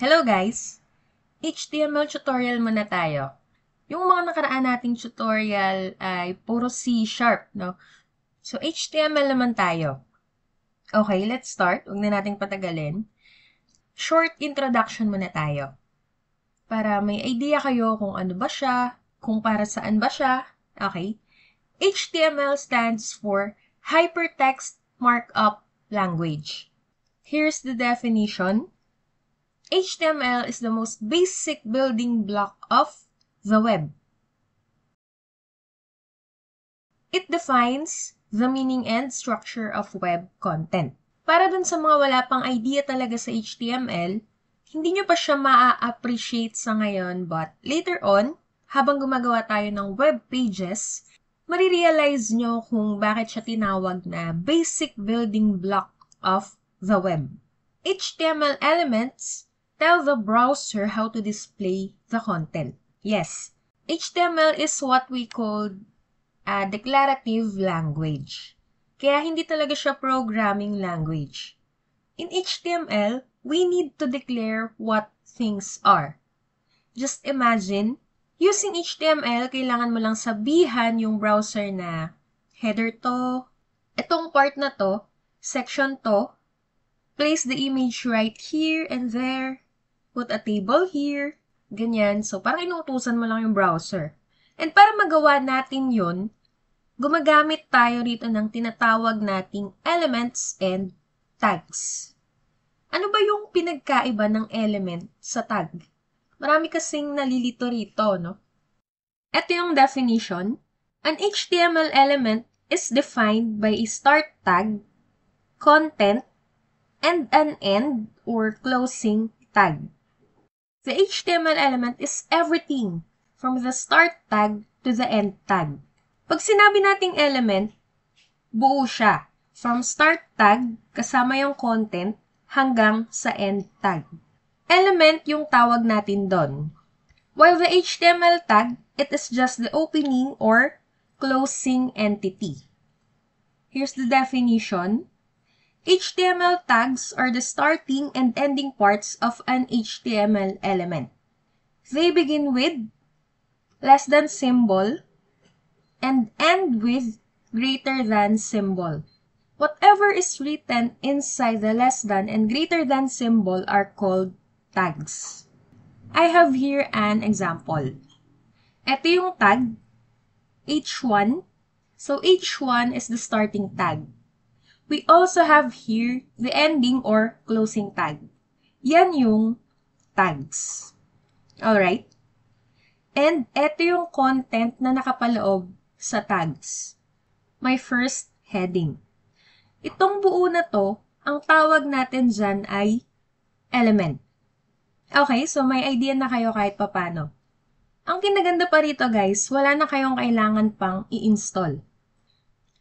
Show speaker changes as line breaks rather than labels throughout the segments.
Hello guys! HTML tutorial muna tayo. Yung mga nakaraan nating tutorial ay puro C#, no? So, HTML naman tayo. Okay, let's start. Huwag na nating patagalin. Short introduction muna tayo. Para may idea kayo kung ano ba siya, kung para saan ba siya. Okay? HTML stands for Hypertext Markup Language. Here's the definition. HTML is the most basic building block of the web. It defines the meaning and structure of web content. Para dun sa mga wala pang idea talaga sa HTML, hindi nyo pa siya maa-appreciate sa ngayon, but later on, habang gumagawa tayo ng web pages, marirealize nyo kung bakit siya tinawag na basic building block of the web. HTML elements tell the browser how to display the content. Yes, HTML is what we call a declarative language. Kaya hindi talaga siya programming language. In HTML, we need to declare what things are. Just imagine, using HTML, kailangan mo lang sabihan yung browser na header to, itong part na to, section to, place the image right here and there, put a table here, ganyan. So, parang inuutusan mo lang yung browser. And para magawa natin yun, gumagamit tayo rito ng tinatawag nating elements and tags. Ano ba yung pinagkaiba ng element sa tag? Marami kasing nalilito rito, no? Ito yung definition. An HTML element is defined by a start tag, content, and an end or closing tag. The HTML element is everything from the start tag to the end tag. Pag sinabi nating element, buo siya. From start tag, kasama yung content, hanggang sa end tag. Element yung tawag natin doon. While the HTML tag, it is just the opening or closing entity. Here's the definition. HTML tags are the starting and ending parts of an HTML element. They begin with less than symbol and end with greater than symbol. Whatever is written inside the less than and greater than symbol are called tags. I have here an example. Ito yung tag, H1. So, H1 is the starting tag. We also have here the ending or closing tag. Yan yung tags. Alright? And ito yung content na nakapaloob sa tags. My first heading. Itong buo na to, ang tawag natin dyan ay element. Okay, so may idea na kayo kahit papano. Ang kinaganda pa rito guys, wala na kayong kailangan pang i-install.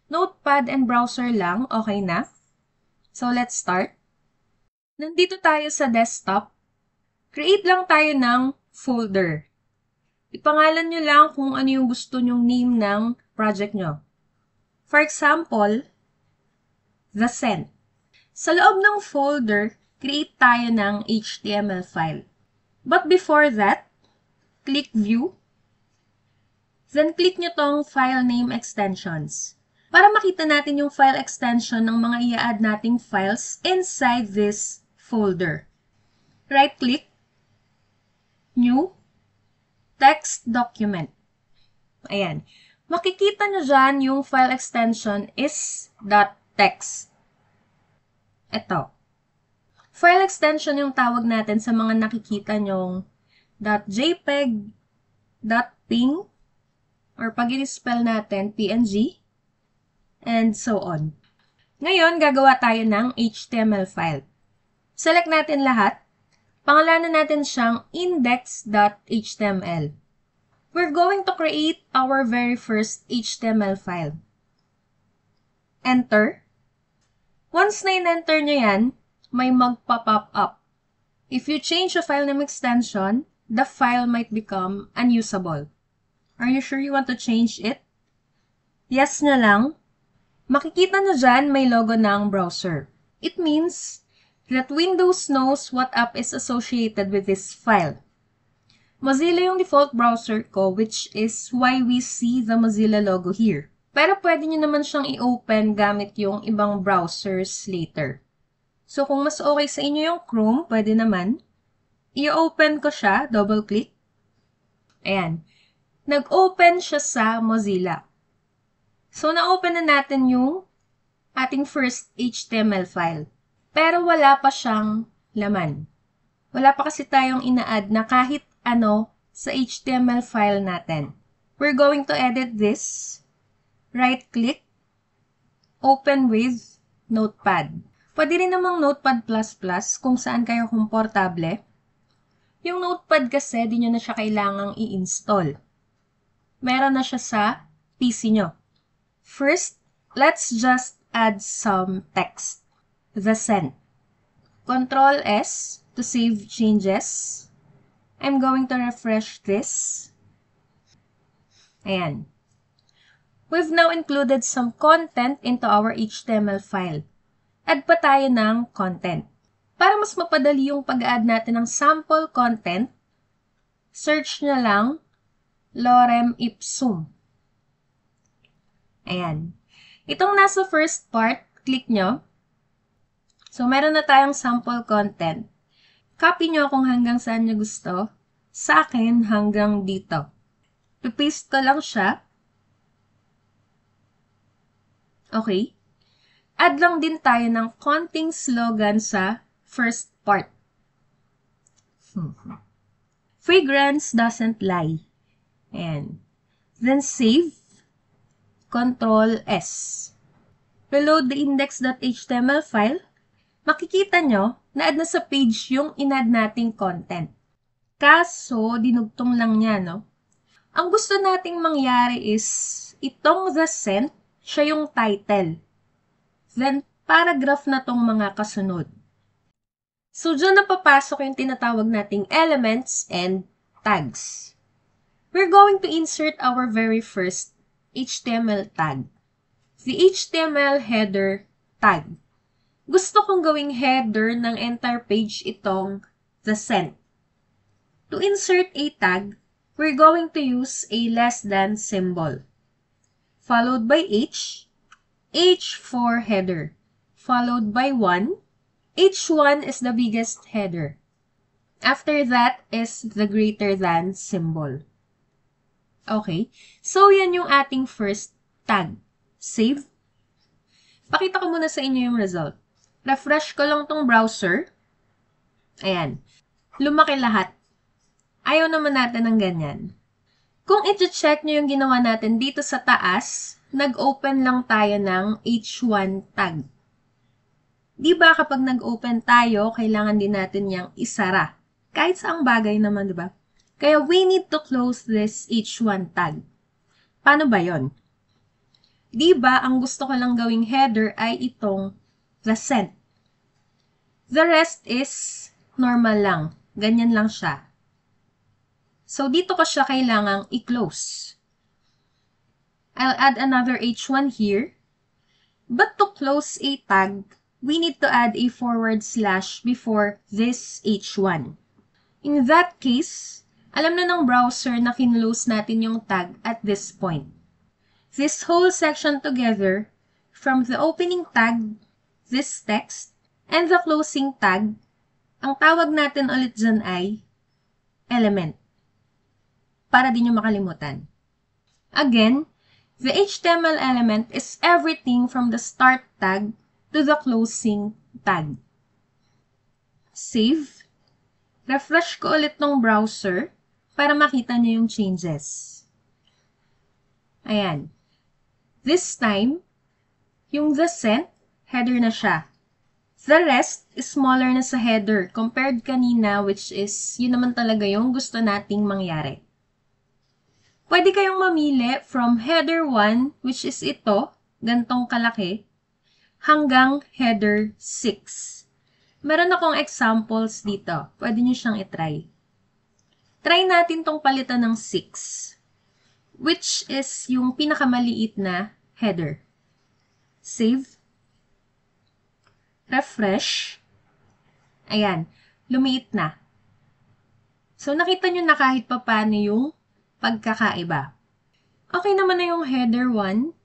Notepad and browser lang, okay na? So, let's start. Nandito tayo sa desktop. Create lang tayo ng folder. Ipangalan nyo lang kung ano yung gusto nyong name ng project nyo. For example, the send. Sa loob ng folder, create tayo ng HTML file. But before that, click View. Then, click nyo tong File Name Extensions. Para makita natin yung file extension ng mga i-add nating files inside this folder. Right-click, New, Text Document. Ayan. Makikita nyo dyan yung file extension is .text. Ito. File extension yung tawag natin sa mga nakikita nyong .jpeg, .png, or pag i-spell natin, PNG, and so on. Ngayon, gagawa tayo ng HTML file. Select natin lahat. Pangalanan natin siyang index.html. We're going to create our very first HTML file. Enter. Once na in-enter nyo yan, may mag-pop up. If you change the file name extension, the file might become unusable. Are you sure you want to change it? Yes nyo lang. Makikita nyo dyan may logo ng browser. It means, that Windows knows what app is associated with this file. Mozilla yung default browser ko, which is why we see the Mozilla logo here. Pero pwede nyo naman siyang i-open gamit yung ibang browsers later. So kung mas okay sa inyo yung Chrome, pwede naman. I-open ko siya, double-click. Ayan. Nag-open siya sa Mozilla. So na-open na natin yung ating first HTML file. Pero wala pa siyang laman. Wala pa kasi tayong ina-add na kahit ano sa HTML file natin. We're going to edit this. Right-click. Open with Notepad. Pwede rin namang Notepad++ kung saan kayo komportable. Yung Notepad kasi, di nyo na siya kailangang i-install. Meron na siya sa PC nyo. First, let's just add some text. The send. Control S to save changes. I'm going to refresh this. Ayan. We've now included some content into our HTML file. Add pa tayo ng content. Para mas mapadali yung pag-add natin ng sample content, search nyo lang lorem ipsum. Ayan. Itong nasa first part, click nyo. So, meron na tayong sample content. Copy nyo kung hanggang saan nyo gusto. Sa akin, hanggang dito. Paste ko lang siya. Okay. Add lang din tayo ng konting slogan sa first part. Fragrance doesn't lie. And then save. Control S. Reload the index.html file. Makikita nyo na add na sa page yung in-add nating content. Kaso, dinugtong lang niya, no? Ang gusto nating mangyari is, itong the sent, siya yung title. Then, paragraph na tong mga kasunod. So, dyan na papasok yung tinatawag nating elements and tags. We're going to insert our very first HTML tag. The HTML header tag. Gusto kong gawing header ng entire page itong the sent. To insert a tag, we're going to use a less than symbol, followed by H for header, followed by 1. H1 is the biggest header. After that is the greater than symbol. Okay, so yan yung ating first tag. Save. Pakita ko muna sa inyo yung result. Refresh ko lang tong browser. Ayan. Lumaki lahat. Ayaw naman natin ng ganyan. Kung i-check nyo yung ginawa natin dito sa taas, nag-open lang tayo ng H1 tag. Di ba kapag nag-open tayo, kailangan din natin yung isara. Kahit saang bagay naman, di ba? Kaya we need to close this H1 tag. Paano ba yon? Di ba ang gusto ko lang gawing header ay itong the sent. The rest is normal lang. Ganyan lang siya. So, dito ko siya kailangang i-close. I'll add another H1 here. But to close a tag, we need to add a / before this H1. In that case, alam na ng browser na kinlose natin yung tag at this point. This whole section together, from the opening tag, this text, and the closing tag, ang tawag natin ulit dyan ay element. Para di nyo makalimutan. Again, the HTML element is everything from the start tag to the closing tag. Save. Refresh ko ulit ng browser para makita nyo yung changes. Ayan. This time, yung the sent, header na siya. The rest is smaller na sa header compared kanina, which is yun naman talaga yung gusto nating mangyari. Pwede kayong mamili from header 1, which is ito, gantong kalaki, hanggang header 6. Meron akong examples dito. Pwede nyo siyang itry. Try natin tong palitan ng 6, which is yung pinakamaliit na header. Save. Refresh. Ayan, lumiit na. So, nakita nyo na kahit pa paano yung pagkakaiba. Okay naman na yung header 1.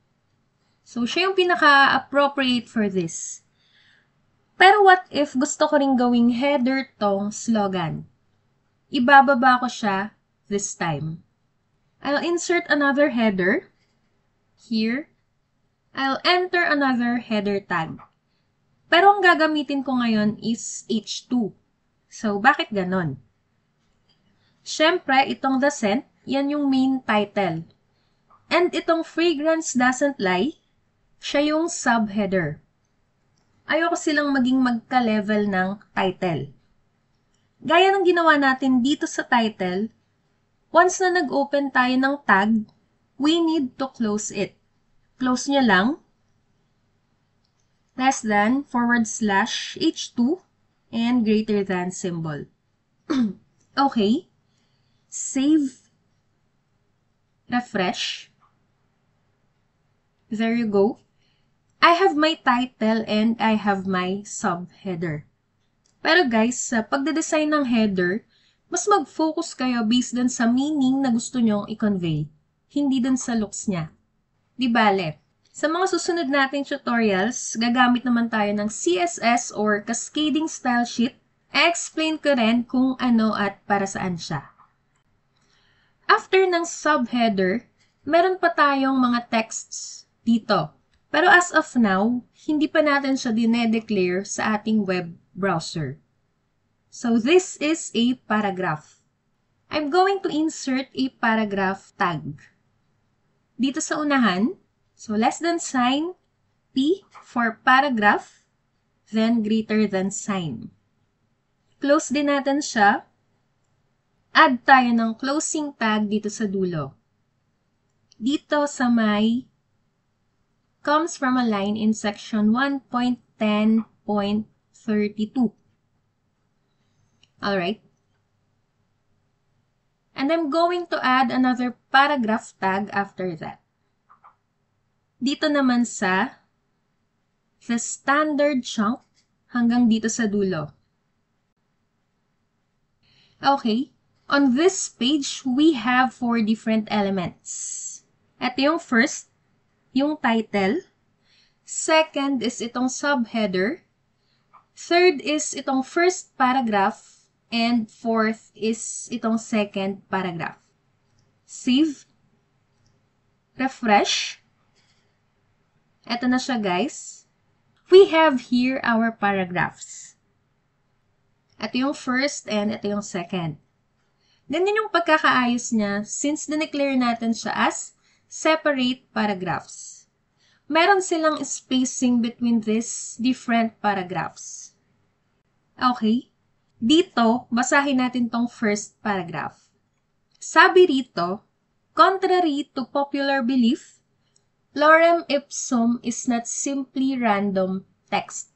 So, siya yung pinaka-appropriate for this. Pero what if gusto ko rin gawing header tong slogan? Ibababa ko siya this time. I'll insert another header. Here. I'll enter another header tag. Pero ang gagamitin ko ngayon is H2. So, bakit ganon? Siyempre, itong The Scent, yan yung main title. And itong Fragrance Doesn't Lie, siya yung subheader. Ayoko silang maging magka-level ng title. Gaya ng ginawa natin dito sa title, once na nag-open tayo ng tag, we need to close it. Close nyo lang, less than, /H2, and greater than symbol. Okay. Save. Refresh. There you go. I have my title and I have my subheader. Pero guys, sa pagde-design ng header, mas mag-focus kayo based dun sa meaning na gusto nyong i-convey. Hindi dun sa looks niya. Di bale, sa mga susunod nating tutorials, gagamit naman tayo ng CSS or Cascading Style Sheet. I-explain ko rin kung ano at para saan siya. After ng subheader, meron pa tayong mga texts dito. Pero as of now, hindi pa natin siya dinedeclare sa ating web browser. So this is a paragraph. I'm going to insert a paragraph tag. Dito sa unahan, so less than sign, P for paragraph, then greater than sign. Close din natin siya. Add tayo ng closing tag dito sa dulo. Dito sa may comes from a line in section 1.10.32. Alright. And I'm going to add another paragraph tag after that. Dito naman sa the standard chunk hanggang dito sa dulo. Okay. On this page, we have 4 different elements. Ito yung first, yung title. Second is itong subheader. Third is itong first paragraph. And fourth is itong second paragraph. Save. Refresh. Ito na siya, guys. We have here our paragraphs. Ito yung first and ito yung second. Ganyan yung pagkakaayos niya since dineclare natin siya as separate paragraphs. Meron silang spacing between these different paragraphs. Okay. Dito, basahin natin tong first paragraph. Sabi rito, contrary to popular belief, lorem ipsum is not simply random text.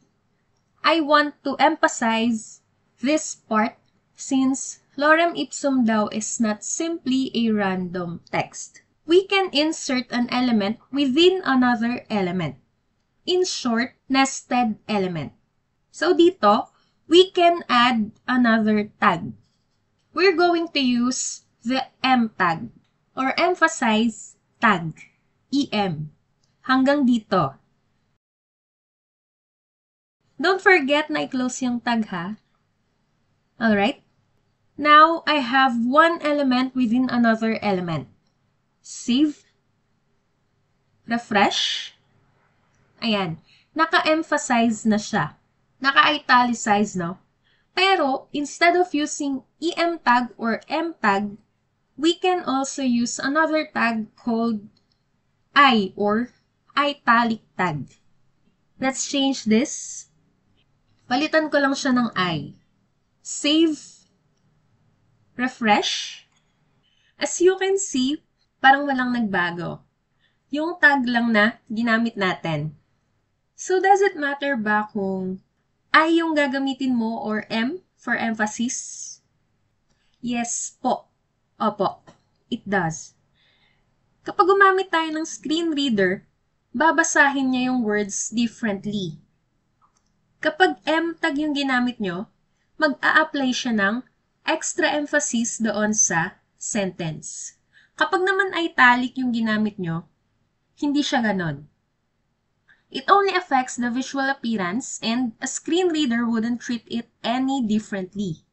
I want to emphasize this part since lorem ipsum daw is not simply a random text. We can insert an element within another element. In short, nested element. So dito, we can add another tag. We're going to use the M tag or emphasize tag, EM, hanggang dito. Don't forget na i-close yung tag ha. Alright? Now, I have one element within another element. Save. Refresh. Ayan. Naka-emphasize na siya. Naka-italicize, no? Pero, instead of using EM tag or M tag, we can also use another tag called I or italic tag. Let's change this. Palitan ko lang siya ng I. Save. Refresh. As you can see, parang walang nagbago. Yung tag lang na ginamit natin. So, does it matter ba kung I yung gagamitin mo or M for emphasis? Yes po. Opo, it does. Kapag gumamit tayo ng screen reader, babasahin niya yung words differently. Kapag M tag yung ginamit nyo, mag-a-apply siya ng extra emphasis doon sa sentence. Kapag naman italic yung ginamit nyo, hindi siya ganon. It only affects the visual appearance and a screen reader wouldn't treat it any differently.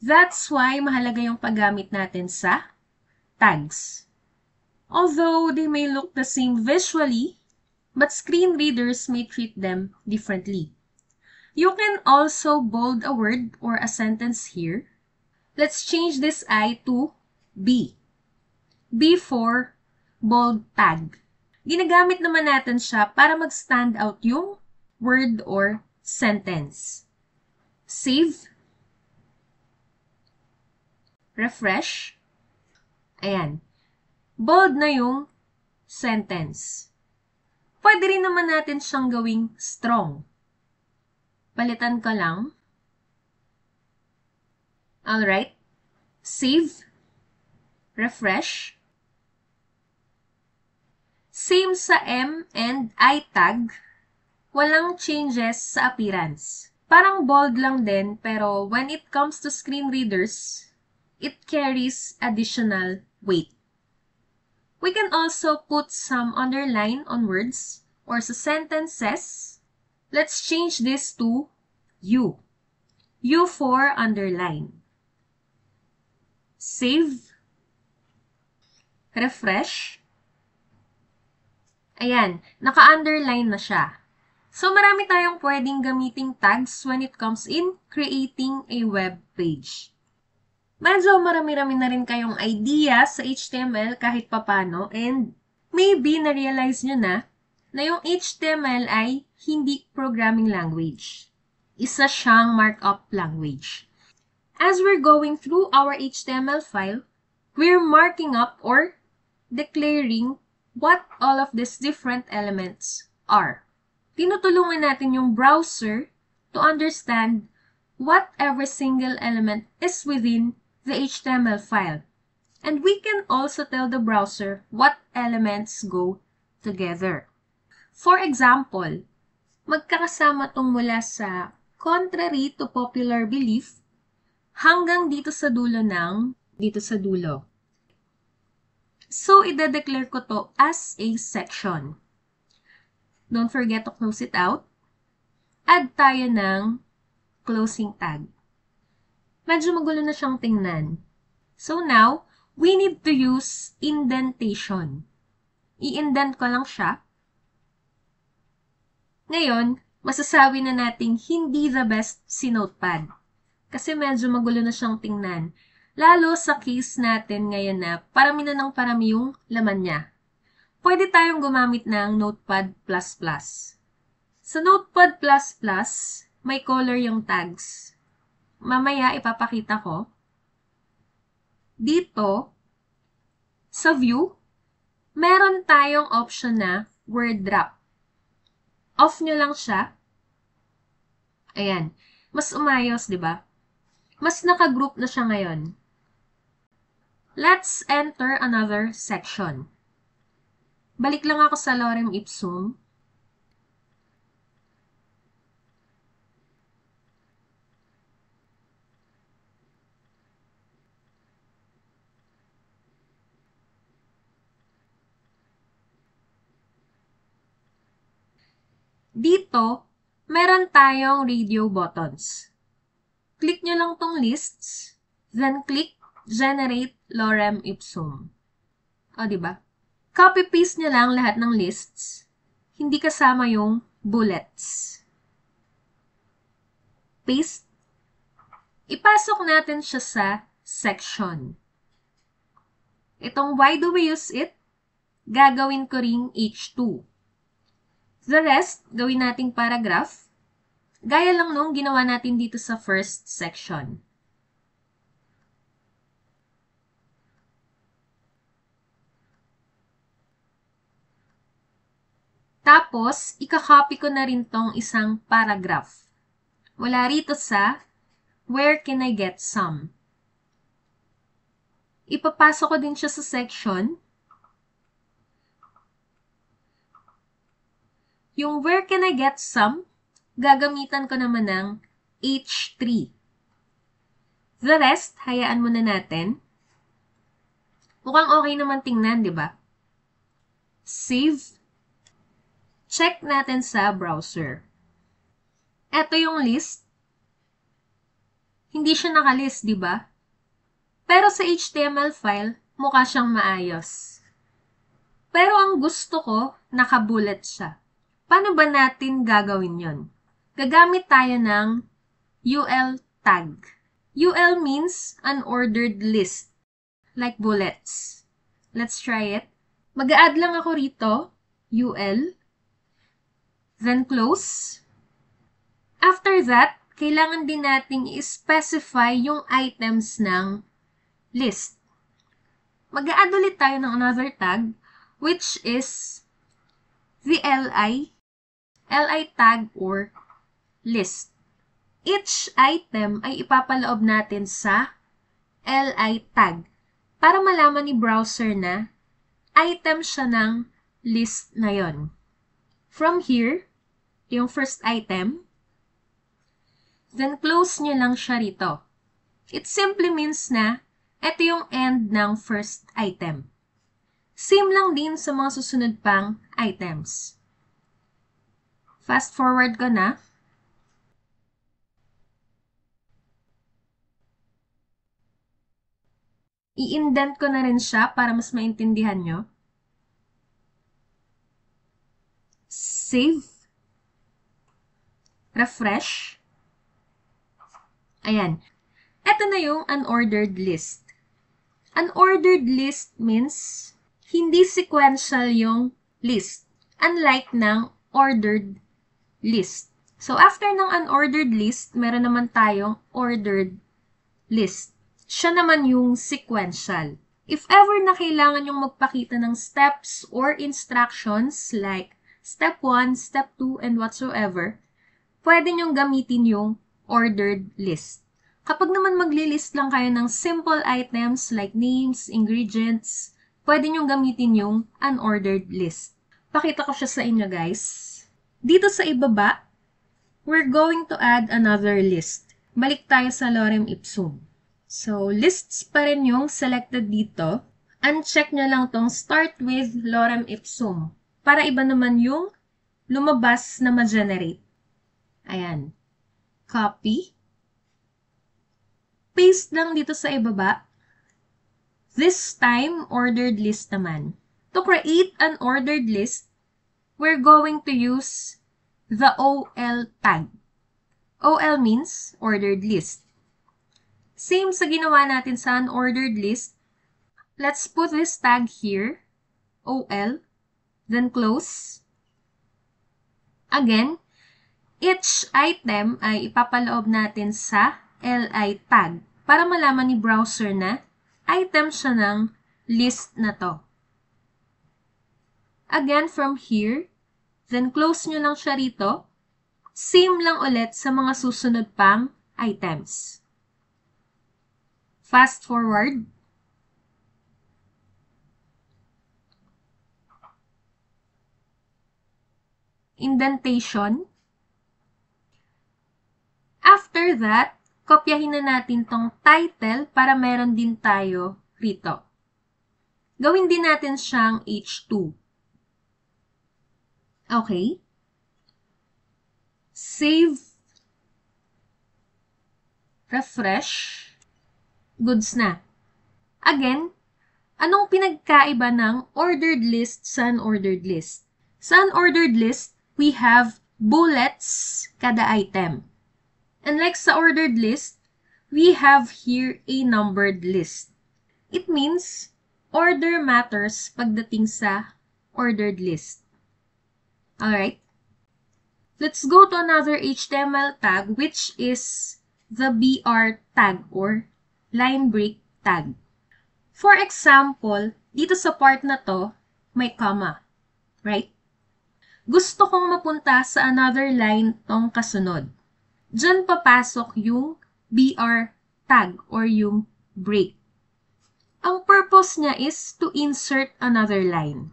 That's why mahalaga yung paggamit natin sa tags. Although they may look the same visually, but screen readers may treat them differently. You can also bold a word or a sentence here. Let's change this I to B. B for bold tag. Ginagamit naman natin siya para mag-stand out yung word or sentence. Save. Refresh. Ayan. Bold na yung sentence. Pwede rin naman natin siyang gawing strong. Palitan ko lang. Alright. Save. Refresh. Same sa M and I tag, walang changes sa appearance. Parang bold lang din, pero when it comes to screen readers, it carries additional weight. We can also put some underline on words or sa sentences. Let's change this to U. U for underline. Save. Refresh. Ayan, naka-underline na siya. So, marami tayong pwedeng gamiting tags when it comes in creating a web page. Medyo marami-rami na rin kayong idea sa HTML kahit papano and maybe na-realize nyo na yung HTML ay hindi programming language. Isa siyang markup language. As we're going through our HTML file, we're marking up or declaring what all of these different elements are. Tinutulungan natin yung browser to understand what every single element is within the HTML file. And we can also tell the browser what elements go together. For example, magkakasama itong mula sa contrary to popular belief hanggang dito sa dulo dito sa dulo. So, ide-declare ko to as a section. Don't forget to close it out. Add tayo ng closing tag. Medyo magulo na siyang tingnan. So, now, we need to use indentation. I-indent ko lang siya. Ngayon, masasabi na nating hindi the best si Notepad. Kasi medyo magulo na siyang tingnan. Lalo sa case natin ngayon na parami na ng parami yung laman niya. Pwede tayong gumamit ng Notepad++. Sa Notepad++, may color yung tags. Mamaya ipapakita ko. Dito, sa view, meron tayong option na word wrap. Off nyo lang siya. Ayan. Mas umayos, di ba? Mas naka-group na siya ngayon. Let's enter another section. Balik lang ako sa lorem ipsum. Dito, meron tayong radio buttons. Click nyo lang tong lists, then click Generate Lorem Ipsum. O, diba? Copy-paste nyo lang lahat ng lists, hindi kasama yung bullets. Paste. Ipasok natin siya sa section. Itong why do we use it, gagawin ko ring H2. The rest, gawin nating paragraph, gaya lang nung ginawa natin dito sa first section. Tapos, ika-copy ko na rin tong isang paragraph. Wala rito sa where can I get some. Ipapasok ko din siya sa section. Yung where can I get some, gagamitan ko naman ng H3. The rest, hayaan muna natin. Mukhang okay naman tingnan, di ba? Save. Check natin sa browser. Ito yung list. Hindi siya nakalist, di ba? Pero sa HTML file, mukha siyang maayos. Pero ang gusto ko, nakabullet siya. Paano ba natin gagawin yon? Gagamit tayo ng UL tag. UL means unordered list, like bullets. Let's try it. Mag-a-add lang ako rito, UL, then close. After that, kailangan din nating i-specify yung items ng list. Mag-a-add ulit tayo ng another tag, which is the li tag or list. Each item ay ipapaloob natin sa li tag para malaman ni browser na item siya ng list na yon. From here, yung first item, then close nyo lang siya rito. It simply means na ito yung end ng first item. Same lang din sa mga susunod pang items. Fast forward ko na. I-indent ko na rin siya para mas maintindihan nyo. Save. Refresh. Ayan. Ito na yung unordered list. Unordered list means hindi sequential yung list, unlike ng ordered list. So, after ng unordered list, meron naman tayong ordered list. Siya naman yung sequential. If ever na kailangan yung magpakita ng steps or instructions like step 1, step 2, and whatsoever, pwede nyong gamitin yung ordered list. Kapag naman maglilist lang kayo ng simple items like names, ingredients, pwede nyong gamitin yung unordered list. Pakita ko siya sa inyo, guys. Dito sa ibaba, we're going to add another list. Balik tayo sa lorem ipsum. So, lists pa rin yung selected dito. Uncheck nyo lang tong start with lorem ipsum para iba naman yung lumabas na ma-generate. Ayan. Copy. Paste lang dito sa ibaba. This time, ordered list naman. To create an ordered list, we're going to use the OL tag. OL means ordered list. Same sa ginawa natin sa unordered list. Let's put this tag here, OL, then close. Again, each item ay ipapaloob natin sa li tag para malaman ni browser na item siya ng list na to. Again, from here, then close nyo lang siya rito. Same lang ulit sa mga susunod pang items. Fast forward. Indentation. After that, kopyahin na natin tong title para meron din tayo rito. Gawin din natin siyang H2. Okay. Save. Refresh. Goods na. Again, anong pinagkaiba ng ordered list sa unordered list? Sa unordered list, we have bullets kada item. And like sa ordered list, we have here a numbered list. It means order matters pagdating sa ordered list. Alright? Let's go to another HTML tag, which is the BR tag or line break tag. For example, dito sa part na to, may comma. Right? Gusto kong mapunta sa another line tong kasunod. Diyan papasok yung BR tag or yung break. Ang purpose niya is to insert another line.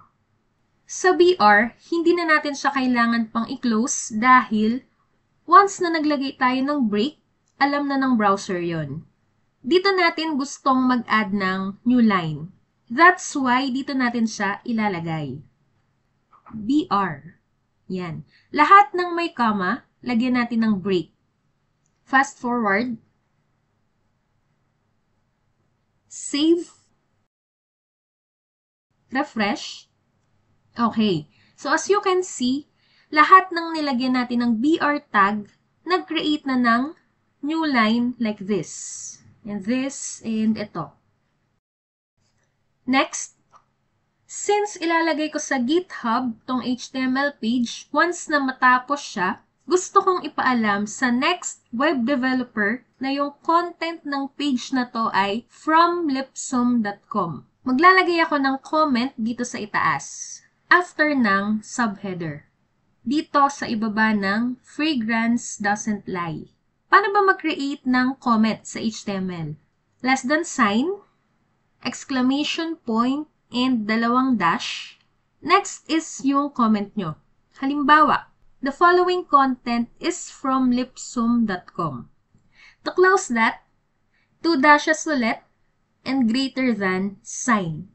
Sa BR, hindi na natin siya kailangan pang i-close dahil once na naglagay tayo ng break, alam na ng browser yon. dito natin gustong mag-add ng new line. That's why dito natin siya ilalagay. BR. Yan. Lahat ng may comma, lagyan natin ng break. Fast forward. Save. Refresh. Okay. So as you can see, lahat ng nilagyan natin ng BR tag, nag-create na ng new line like this. And this, and ito. Next, since ilalagay ko sa GitHub tong HTML page, once na matapos siya, gusto kong ipaalam sa next web developer na yung content ng page na to ay from lipsum.com. Maglalagay ako ng comment dito sa itaas, after ng subheader. Dito sa ibaba ng fragrance doesn't lie. Paano ba mag-create ng comment sa HTML? Less than sign, exclamation point, and dalawang dash. Next is yung comment nyo. Halimbawa, the following content is from lipsum.com. To close that, 2 dashes ulit, and greater than sign.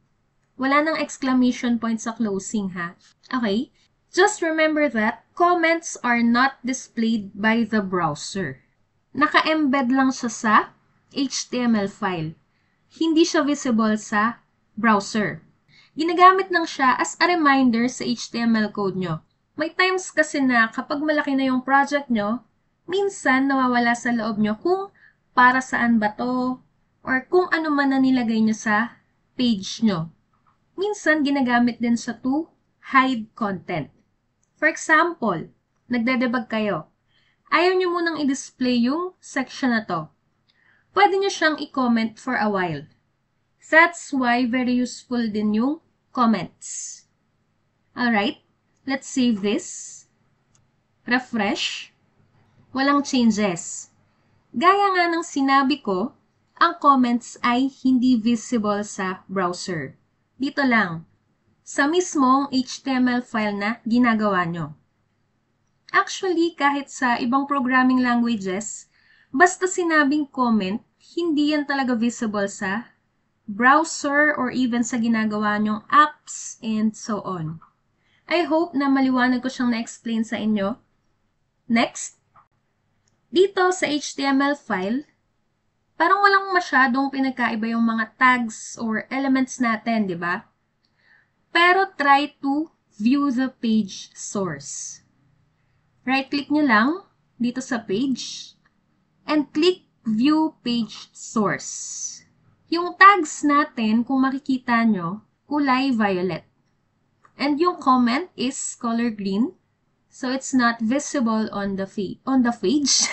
Wala nang exclamation point sa closing ha. Okay? Just remember that comments are not displayed by the browser. Naka-embed lang siya sa HTML file. Hindi siya visible sa browser. Ginagamit lang siya as a reminder sa HTML code nyo. May times kasi na kapag malaki na yung project nyo, minsan nawawala sa loob nyo kung para saan ba to or kung ano man na nilagay nyo sa page nyo. Minsan ginagamit din siya to hide content. For example, nagde-debug kayo. Ayaw nyo munang i-display yung section na to. Pwede nyo siyang i-comment for a while. That's why very useful din yung comments. Alright, let's save this. Refresh. Walang changes. Gaya nga ng sinabi ko, ang comments ay hindi visible sa browser. Dito lang, sa mismong HTML file na ginagawa nyo. Actually, kahit sa ibang programming languages, basta sinabing comment, hindi yan talaga visible sa browser or even sa ginagawa nyong apps and so on. I hope na maliwanag ko siyang na-explain sa inyo. Next, dito sa HTML file, parang walang masyadong pinagkaiba yung mga tags or elements natin, di ba? Pero try to view the page source. Right-click nyo lang dito sa page and click View Page Source. Yung tags natin, kung makikita nyo, kulay violet. And yung comment is color green. So it's not visible on the page.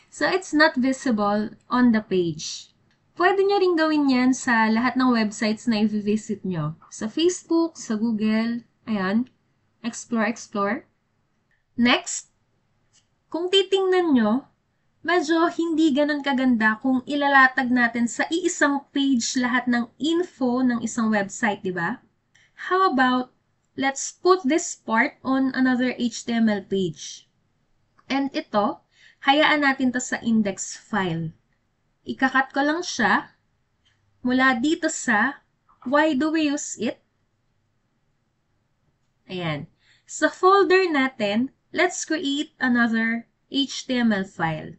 So it's not visible on the page. Pwede nyo rin gawin yan sa lahat ng websites na i-visit nyo. Sa Facebook, sa Google, ayan, explore. Next, kung titingnan nyo, medyo hindi ganun kaganda kung ilalatag natin sa iisang page lahat ng info ng isang website, di ba? How about, let's put this part on another HTML page. And ito, hayaan natin to sa index file. Ikakat ko lang siya mula dito sa why do we use it? Ayan. Sa folder natin, let's create another HTML file.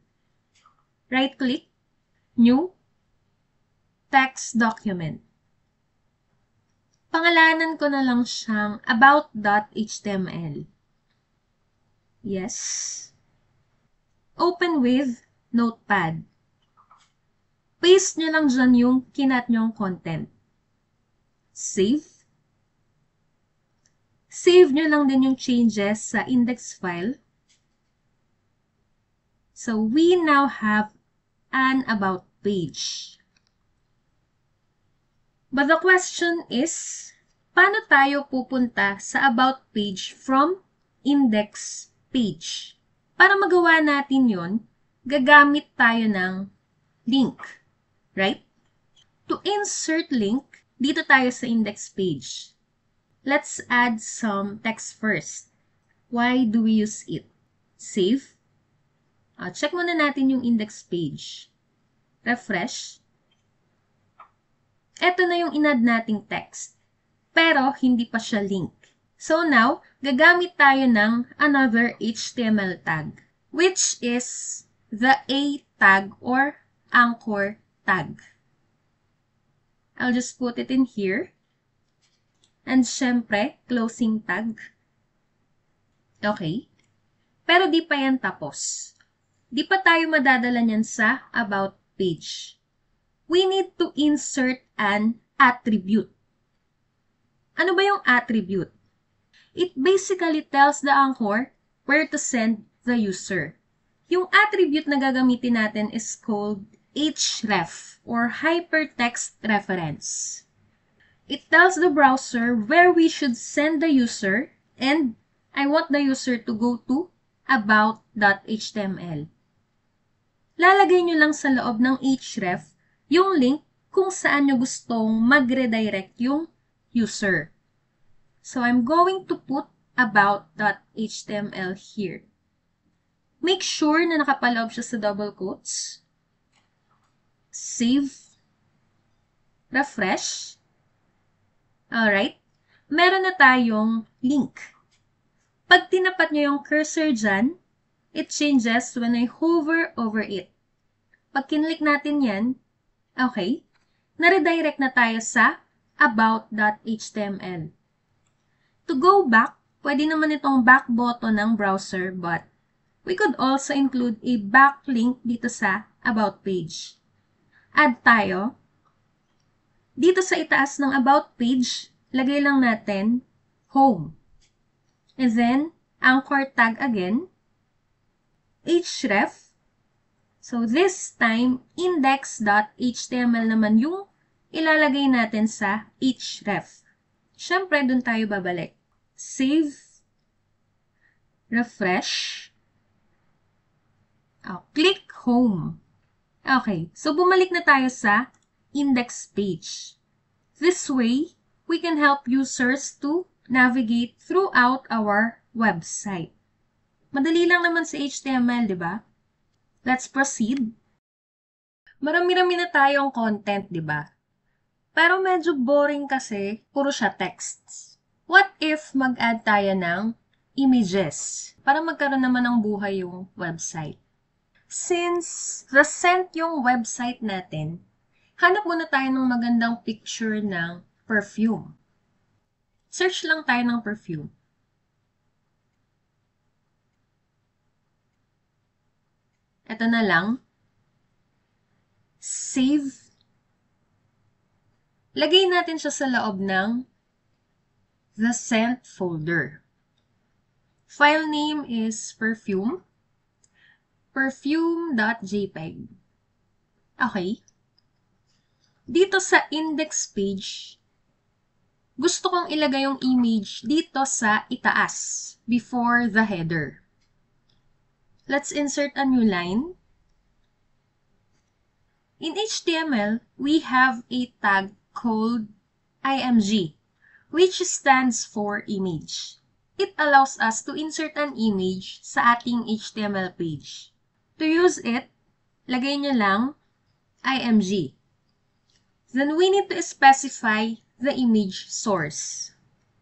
Right-click, New, Text Document. Pangalanan ko na lang siyang about.html. Yes. Open with Notepad. Paste nyo lang dyan yung kinat nyong content. Save. Save nyo lang din yung changes sa index file. So, we now have an about page. But the question is, paano tayo pupunta sa about page from index page? Para magawa natin yon, gagamit tayo ng link, right? To insert link, dito tayo sa index page. Let's add some text first. Why do we use it? Save. Check muna natin yung index page. refresh. Ito na yung inad nating text. Pero hindi pa siya link. So now, gagamit tayo ng another HTML tag, which is the A tag or anchor tag. I'll just put it in here. And syempre, closing tag. Okay. Pero di pa yan tapos. Di pa tayo madadala niyan sa about page. We need to insert an attribute. Ano ba yung attribute? It basically tells the anchor where to send the user. Yung attribute na gagamitin natin is called href or hypertext reference. It tells the browser where we should send the user, and I want the user to go to about.html. Lalagay nyo lang sa loob ng href yung link kung saan nyo gustong mag-redirect yung user. So I'm going to put about.html here. Make sure na nakapaloob siya sa double quotes. Save. Refresh. Alright. Meron na tayong link. Pag tinapat nyo yung cursor dyan, it changes when I hover over it. Pag kinlik natin yan, okay, na-redirect na tayo sa about.html. To go back, pwede naman itong back button ng browser, but we could also include a backlink dito sa about page. Add tayo. Dito sa itaas ng about page, lagay lang natin home. And then, anchor tag again, href. So this time, index.html naman yung ilalagay natin sa href. Siyempre, dun tayo babalik. Save. Refresh. Click home. Okay, so bumalik na tayo sa index page. This way, we can help users to navigate throughout our website. Madali lang naman sa HTML, di ba? Let's proceed. Marami-rami na tayong content, di ba? Pero medyo boring kasi, puro siya texts. What if mag-add tayo ng images para magkaroon naman ng buhay yung website? Since recent yung website natin, hanap muna tayo ng magandang picture ng perfume. Search lang tayo ng perfume. Ito na lang. Save. Lagay natin siya sa loob ng the sent folder. File name is perfume. Perfume.jpg. Okay. Dito sa index page, gusto kong ilagay yung image dito sa itaas, before the header. Let's insert a new line. In HTML, we have a tag called img, which stands for image. It allows us to insert an image sa ating HTML page. To use it, lagay nyo lang img. Then we need to specify the image source.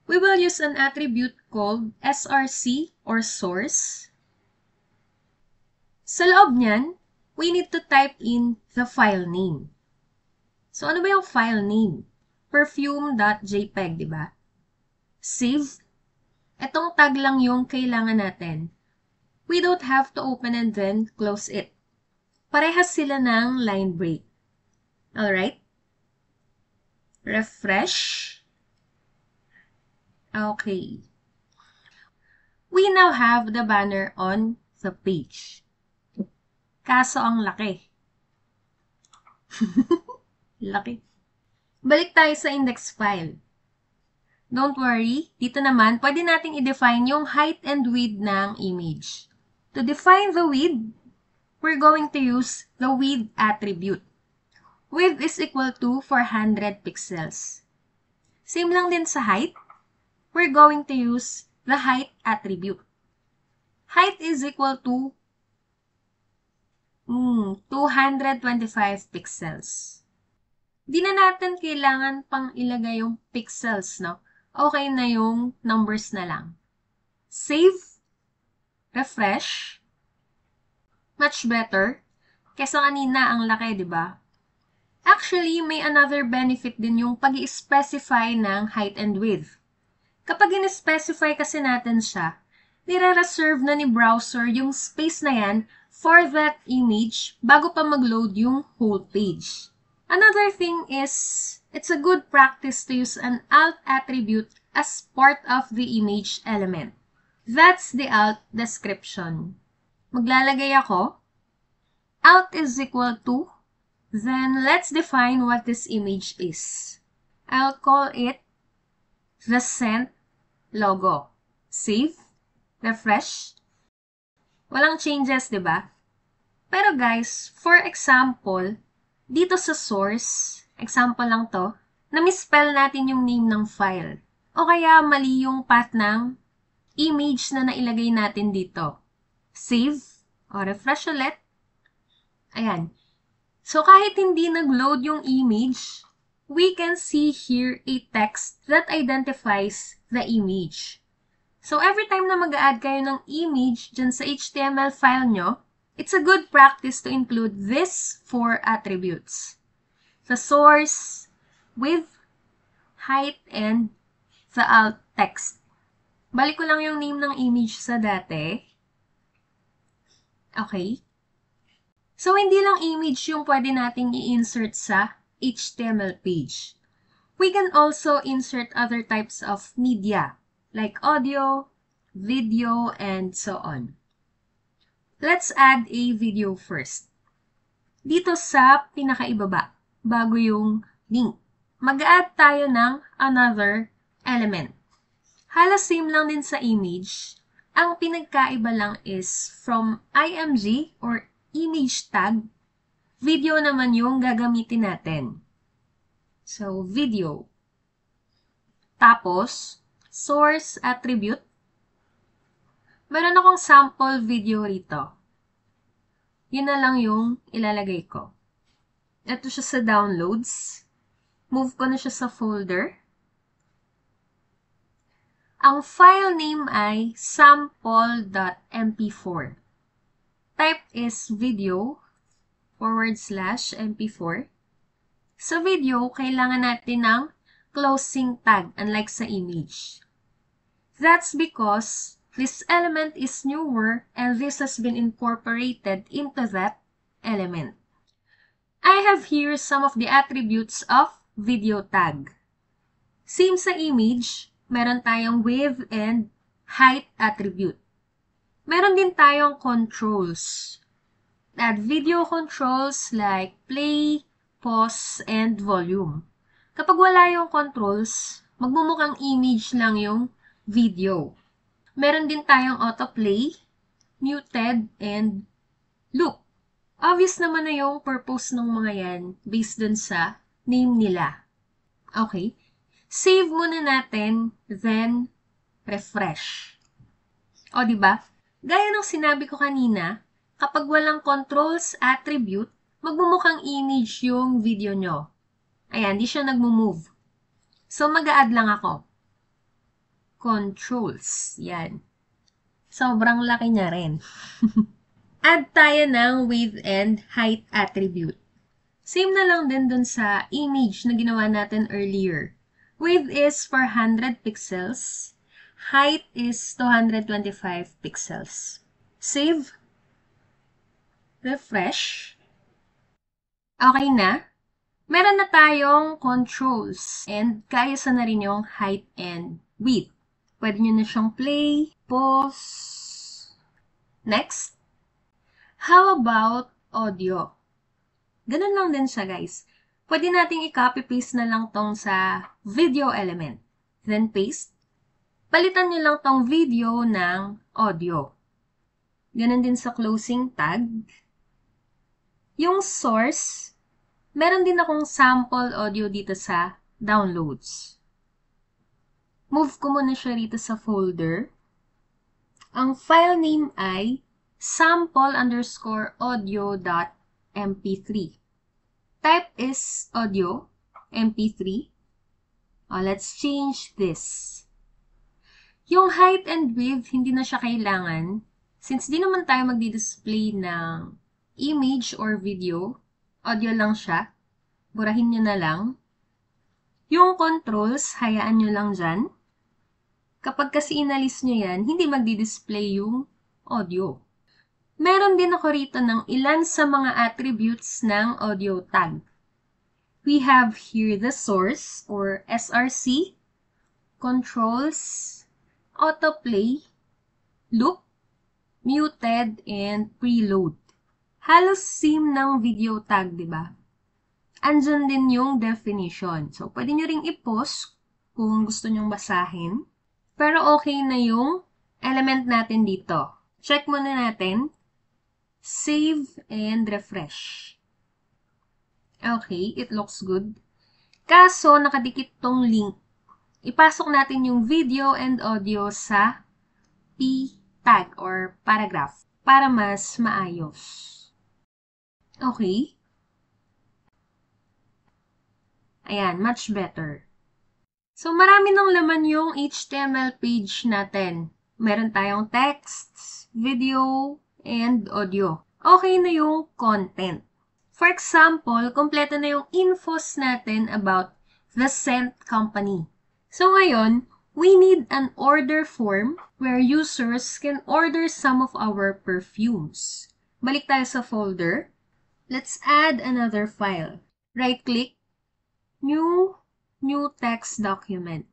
We will use an attribute called src or source. Sa loob niyan, we need to type in the file name. So, ano ba yung file name? Perfume.jpg, di ba? Save. Etong tag lang yung kailangan natin. We don't have to open and then close it. Parehas sila ng line break. Alright? Refresh. Okay. We now have the banner on the page. Kaso ang laki. Laki. Balik tayo sa index file. Don't worry, dito naman, pwede nating i-define yung height and width ng image. To define the width, we're going to use the width attribute. Width is equal to 400 pixels. Same lang din sa height. We're going to use the height attribute. Height is equal to 225 pixels. Di na natin kailangan pang ilagay yung pixels, no? Okay na yung numbers na lang. Save. Refresh. Much better. Kesa kanina ang laki, di ba? Actually, may another benefit din yung pag-i-specify ng height and width. Kapag in-specify kasi natin siya, nire-reserve na ni browser yung space na yan for that image bago pa mag-load yung whole page. Another thing is, it's a good practice to use an alt attribute as part of the image element. That's the alt description. Maglalagay ako, alt is equal to, then let's define what this image is. I'll call it the Scent logo. Save, refresh. Walang changes, di ba? Pero guys, for example, dito sa source, example lang to, na-misspell natin yung name ng file. O kaya mali yung path ng image na nailagay natin dito. Save, o refresh ulit. Ayan. So, kahit hindi nag-load yung image, we can see here a text that identifies the image. So, every time na mag-add kayo ng image dyan sa HTML file nyo, it's a good practice to include these 4 attributes. The source, width, height, and the alt text. Balik ko lang yung name ng image sa dati. Okay. So, hindi lang image yung pwede nating i-insert sa HTML page. We can also insert other types of media, like audio, video, and so on. Let's add a video first. Dito sa pinakaibaba, bago yung link, mag-add tayo ng another element. Halos same lang din sa image. Ang pinagkaiba lang is from IMG or image tag, video naman yung gagamitin natin. So, video. Tapos, source attribute. Meron akong sample video rito. Yun na lang yung ilalagay ko. Ito siya sa downloads. Move ko na siya sa folder. Ang file name ay sample.mp4. Type is video/mp4. Sa video, kailangan natin ng closing tag, unlike sa image. That's because this element is newer and this has been incorporated into that element. I have here some of the attributes of video tag. Same sa image, meron tayong width and height attribute. Meron din tayong controls. Add video controls like play, pause, and volume. Kapag wala yung controls, magmumukhang image lang yung video. Meron din tayong autoplay, muted, and loop. Obvious naman na yung purpose ng mga yan based dun sa name nila. Okay. Save muna natin, then refresh. O, diba? Gaya ng sinabi ko kanina, kapag walang controls attribute, magmumukhang image yung video nyo. Ayan, di siya nagmo-move. So, mag-a-add lang ako. Controls. Yan. Sobrang laki niya rin. Add tayo ng width and height attribute. Same na lang din dun sa image na ginawa natin earlier. Width is 400 pixels. Height is 225 pixels. Save. Refresh. Okay na. Meron na tayong controls and kayos na rin yung height and width. Pwede nyo na siyang play, pause. Next. How about audio? Ganun lang din siya, guys. Pwede nating i-copy-paste na lang tong sa video element. Then paste. Palitan nyo lang tong video ng audio. Ganun din sa closing tag. Yung source, meron din akong sample audio dito sa downloads. Move ko muna siya rito sa folder. Ang file name ay sample_audio.mp3. Type is audio, mp3. Let's change this. Yung height and width, hindi na siya kailangan. Since di naman tayo magdi-display ng image or video, audio lang siya. Burahin nyo na lang. Yung controls, hayaan nyo lang dyan. Kapag kasi inalis nyo yan, hindi magdi-display yung audio. Meron din ako rito ng ilan sa mga attributes ng audio tag. We have here the source or SRC, controls, autoplay, loop, muted, and preload. Halos same ng video tag, di ba? Andyan din yung definition. So, pwede nyo ring i-pause kung gusto nyong basahin. Pero okay na yung element natin dito. Check muna natin. Save and refresh. Okay, it looks good. Kaso, nakadikit tong link. Ipasok natin yung video and audio sa P tag or paragraph para mas maayos. Okay. Ayan, much better. So, marami ng laman yung HTML page natin. Meron tayong text, video, and audio. Okay na yung content. For example, kompleto na yung infos natin about the scent company. So, ngayon, we need an order form where users can order some of our perfumes. Balik tayo sa folder. Let's add another file. Right-click, new text document.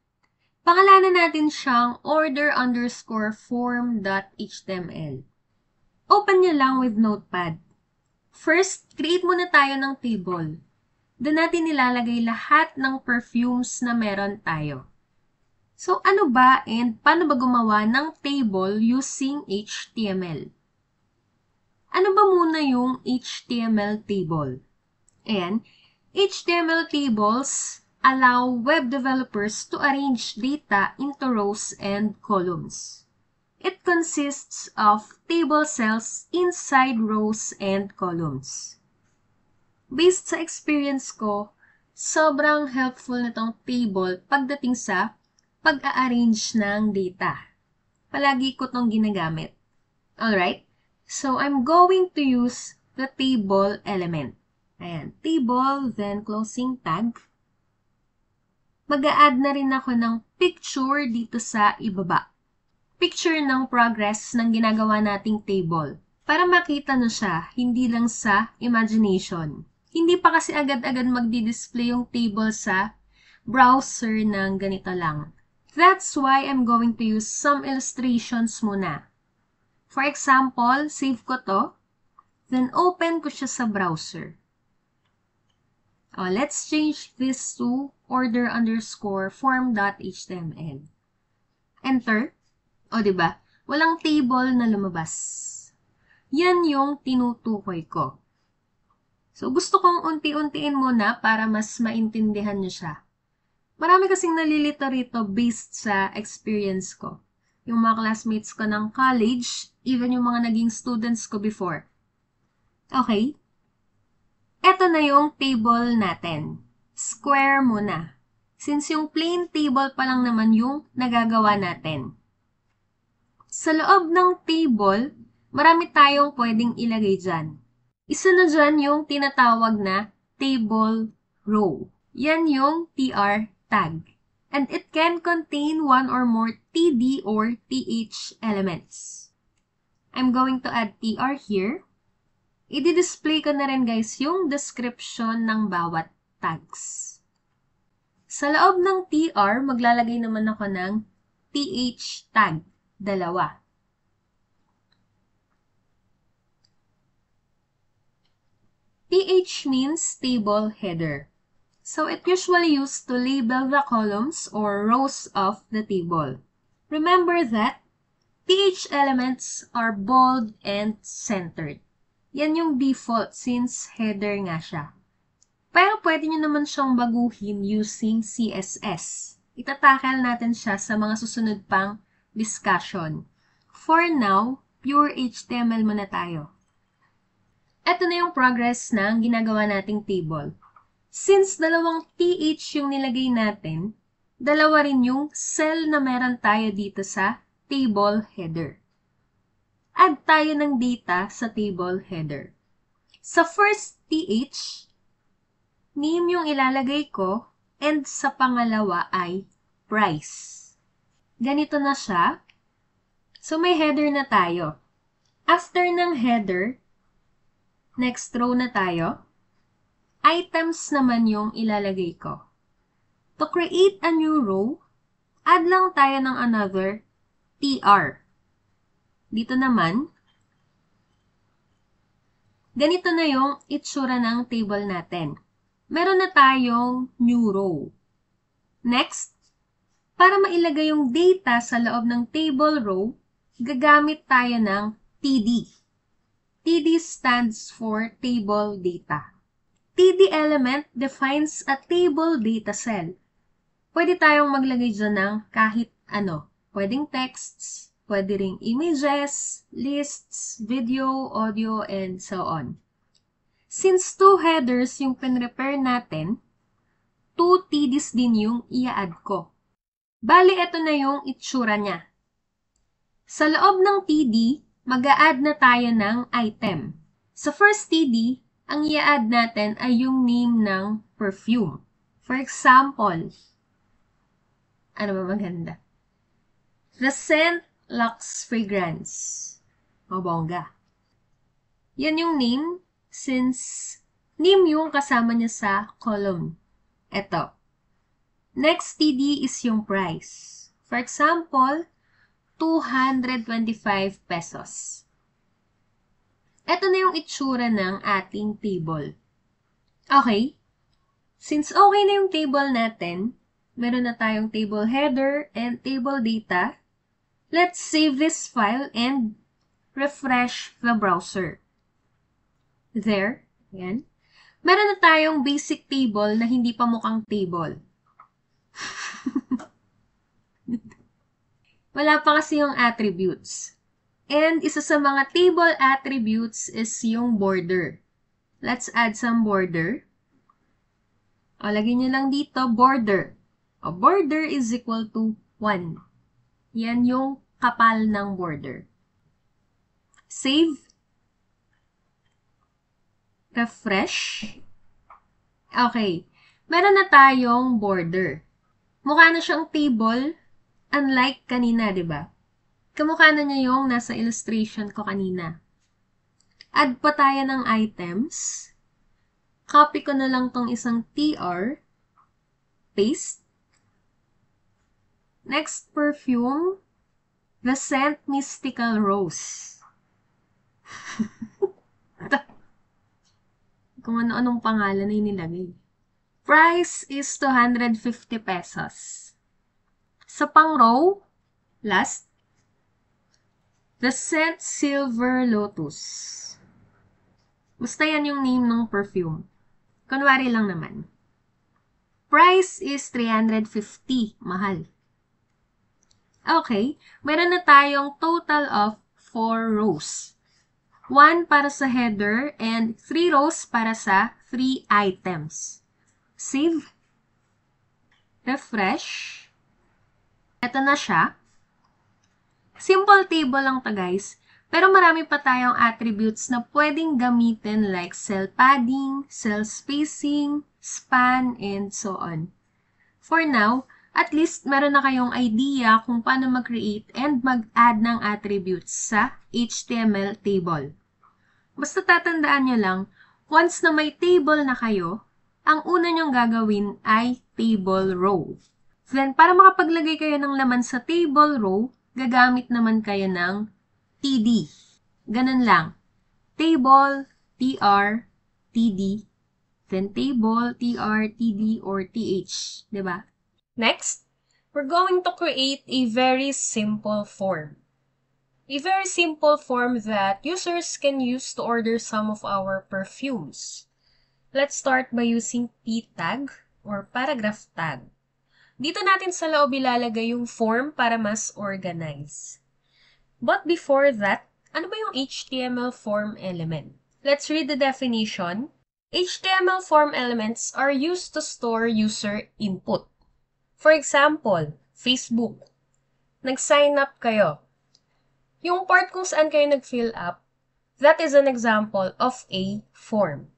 Pangalanan natin siyang order_form.html. Open nyo lang with Notepad. First, create muna tayo ng table. Doon natin nilalagay lahat ng perfumes na meron tayo. So, ano ba and paano ba gumawa ng table using HTML? Ano ba muna yung HTML table? And HTML tables allow web developers to arrange data into rows and columns. It consists of table cells inside rows and columns. Based sa experience ko, sobrang helpful nitong table pagdating sa pag-a-arrange ng data. Palagi ko itong ginagamit. Alright? So, I'm going to use the table element. Ayan, table, then closing tag. Mag-a-add na rin ako ng picture dito sa ibaba. Picture ng progress ng ginagawa nating table. Para makita nyo siya, hindi lang sa imagination. Hindi pa kasi agad-agad magdi-display yung table sa browser ng ganito lang. That's why I'm going to use some illustrations muna. For example, save ko to, then open ko siya sa browser. Let's change this to order_form.html. Enter. Diba? Walang table na lumabas. Yan yung tinutukoy ko. So, gusto kong unti-untiin muna para mas maintindihan nyo siya. Marami kasing nalilito rito based sa experience ko. Yung mga classmates ko ng college, even yung mga naging students ko before. Okay? Ito na yung table natin. Square muna. Since yung plain table pa lang naman yung nagagawa natin. Sa loob ng table, marami tayong pwedeng ilagay dyan. Isa na dyan yung tinatawag na table row. Yan yung tr tag. And it can contain one or more td or th elements. I'm going to add tr here. I-display ko na rin guys yung description ng bawat tags. Sa loob ng tr, maglalagay naman ako ng th tag, 2. th means table header. So it usually used to label the columns or rows of the table. Remember that th elements are bold and centered. Yan yung default since header nga siya. Pero pwede nyo naman siyang baguhin using CSS. Itatakal natin siya sa mga susunod pang discussion. For now, Pure HTML muna tayo. Ito na yung progress ng ginagawa nating table. Since dalawang TH yung nilagay natin, dalawa rin yung cell na meron tayo dito sa table header. Add tayo ng data sa table header. Sa first TH, name yung ilalagay ko, and sa pangalawa ay price. Ganito na siya. So, may header na tayo. After ng header, next row na tayo. Items naman yung ilalagay ko. To create a new row, add lang tayo ng another TR. Dito naman, ganito na yung itsura ng table natin. Meron na tayong new row. Next, para mailagay yung data sa loob ng table row, gagamit tayo ng TD. TD stands for table data. TD element defines a table data cell. Pwede tayong maglagay dyan ng kahit ano. Pwedeng texts, pwede ring images, lists, video, audio, and so on. Since 2 headers yung pinrepare natin, 2 TDs din yung i-add ko. Bali, ito na yung itsura niya. Sa loob ng TD, mag-a-add na tayo ng item. Sa first TD, ang i-add natin ay yung name ng perfume. For example, ano ba maganda? The Scent Lux Fragrance. Mabongga. Yan yung name since name yung kasama niya sa column. Ito. Next TD is yung price. For example, 225 pesos. Ito na yung itsura ng ating table. Okay. Since okay na yung table natin, meron na tayong table header and table data, let's save this file and refresh the browser. There. Ayan. Meron na tayong basic table na hindi pa mukhang table. Wala pa kasi yung attributes. And isa sa mga table attributes is yung border. Let's add some border. O, lagyan nyo lang dito, border. O, border is equal to 1. Yan yung kapal ng border. Save. Refresh. Okay. Meron na tayong border. Mukha na siyang table, unlike kanina, di ba? Kamukha na niya yung nasa illustration ko kanina. Add pa tayo ng items. Copy ko na lang tong isang TR. Paste. Next, perfume. The Scent Mystical Rose. Kung ano-anong pangalan na inilagay. Price is 250 pesos. Sa pang-row, last, The Scent Silver Lotus. Basta yan yung name ng perfume. Kunwari lang naman. Price is 350. Mahal. Okay. Meron na tayong total of 4 rows. 1 para sa header and 3 rows para sa 3 items. Save. Refresh. Ito na siya. Simple table lang to guys, pero marami pa tayong attributes na pwedeng gamitin like cell padding, cell spacing, span, and so on. For now, at least meron na kayong idea kung paano mag-create and mag-add ng attributes sa HTML table. Basta tatandaan nyo lang, once na may table na kayo, ang una nyong gagawin ay table row. Then, para makapaglagay kayo ng laman sa table row, gagamit naman kayo ng TD. Ganun lang. Table, TR, TD. Then table, TR, TD, or TH. Diba? Next, we're going to create a very simple form. A very simple form that users can use to order some of our perfumes. Let's start by using p tag or paragraph tag. Dito natin sa loob ilalagay yung form para mas organize. But before that, Ano ba yung HTML form element? Let's read the definition. HTML form elements are used to store user input. For example, Facebook. Nag-sign up kayo. Yung part kung saan kayo nag-fill up, that is an example of a form.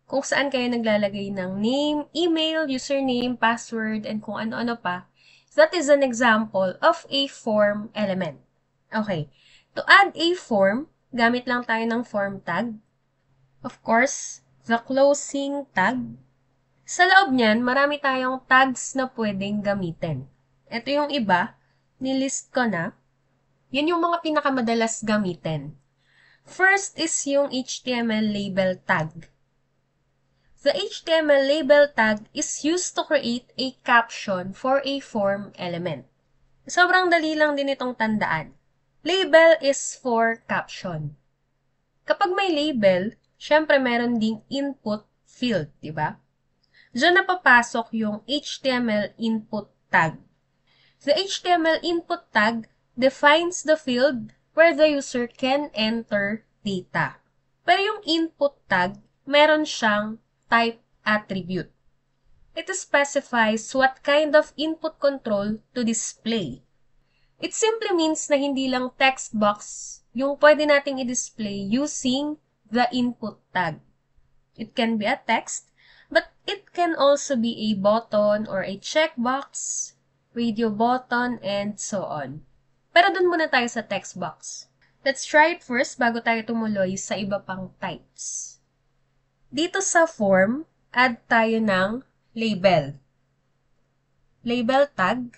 Kung saan kayo naglalagay ng name, email, username, password, and kung ano-ano pa, that is an example of a form element. Okay. To add a form, gamit lang tayo ng form tag. Of course, the closing tag. Sa loob niyan, marami tayong tags na pwedeng gamitin. Ito yung iba, nilist ko na. Yan yung mga pinakamadalas gamitin. First is yung HTML label tag. The HTML label tag is used to create a caption for a form element. Sobrang dali lang din itong tandaan. Label is for caption. Kapag may label, syempre meron ding input field, di ba? Diyan napapasok yung HTML input tag. The HTML input tag defines the field where the user can enter data. Pero yung input tag, meron siyang type attribute. It specifies what kind of input control to display. It simply means na hindi lang text box yung pwede nating i-display using the input tag. It can be a text, but it can also be a button or a checkbox, radio button, and so on. Pero dun muna tayo sa text box. Let's try it first bago tayo tumuloy sa iba pang types. Dito sa form, add tayo ng label. Label tag.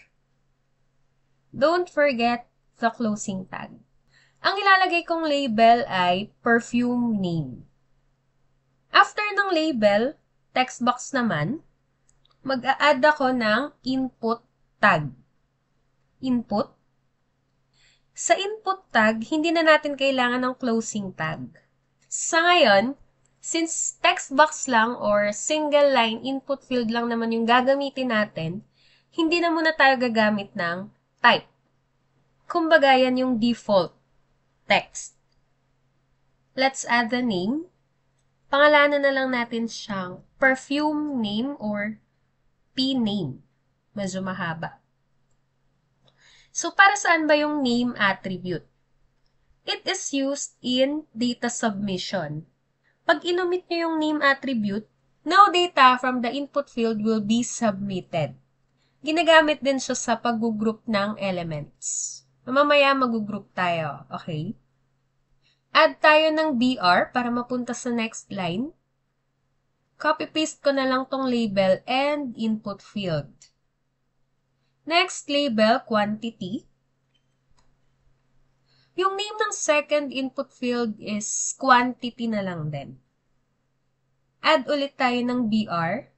Don't forget the closing tag. Ang ilalagay kong label ay perfume name. After ng label, text box naman, mag-a-add ako ng input tag. Input. Sa input tag, hindi na natin kailangan ng closing tag. Sa ngayon, since text box lang or single line input field lang naman yung gagamitin natin, hindi na muna tayo gagamit ng type. Kumbaga, yan yung default text. Let's add the name. Pangalanan na lang natin siyang perfume name or P-name. Medyo mahaba. So, para saan ba yung name attribute? It is used in data submission. Pag inumit nyo yung name attribute, no data from the input field will be submitted. Ginagamit din siya sa pag-group ng elements. Mamaya mag-group tayo, okay? Add tayo ng BR para mapunta sa next line. Copy-paste ko na lang tong label and input field. Next label, quantity. Yung name ng second input field is quantity na lang din. Add ulit tayo ng BR.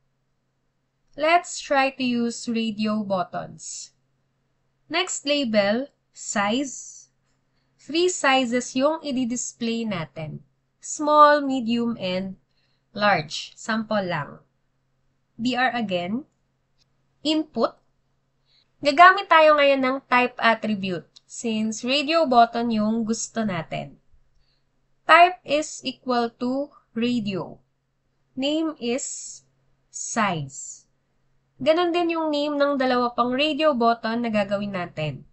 Let's try to use radio buttons. Next label, size. 3 sizes yung i-display natin. Small, medium, and large. Sample lang. BR again. Input. Gagamit tayo ngayon ng type attribute since radio button yung gusto natin. Type is equal to radio. Name is size. Ganon din yung name ng dalawa pang radio button na gagawin natin.